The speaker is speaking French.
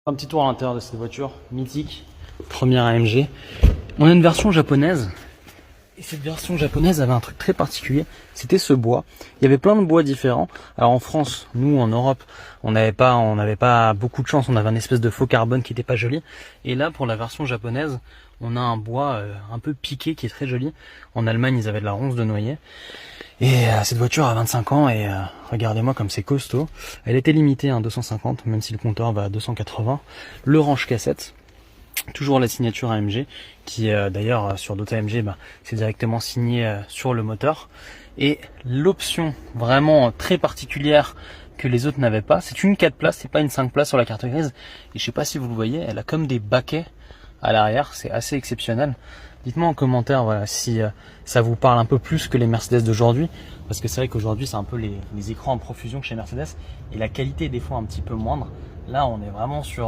Un petit tour à l'intérieur de cette voiture mythique, première AMG. On a une version japonaise. Et cette version japonaise avait un truc très particulier, c'était ce bois. Il y avait plein de bois différents. Alors en France, nous en Europe, on n'avait pas beaucoup de chance, on avait un espèce de faux carbone qui était pas joli. Et là, pour la version japonaise, on a un bois un peu piqué qui est très joli. En Allemagne, ils avaient de la ronce de noyer. Et cette voiture a 25 ans et regardez-moi comme c'est costaud. Elle était limitée à 250, même si le compteur va à 280. Le range cassette. Toujours la signature AMG qui d'ailleurs sur d'autres AMG c'est directement signé sur le moteur. Et l'option vraiment très particulière que les autres n'avaient pas, c'est une 4 places, c'est pas une 5 places sur la carte grise. Et je sais pas si vous le voyez, elle a comme des baquets à l'arrière, c'est assez exceptionnel. Dites-moi en commentaire voilà, si ça vous parle un peu plus que les Mercedes d'aujourd'hui, parce que c'est vrai qu'aujourd'hui c'est un peu les écrans en profusion chez Mercedes et la qualité est des fois un petit peu moindre. Là on est vraiment sur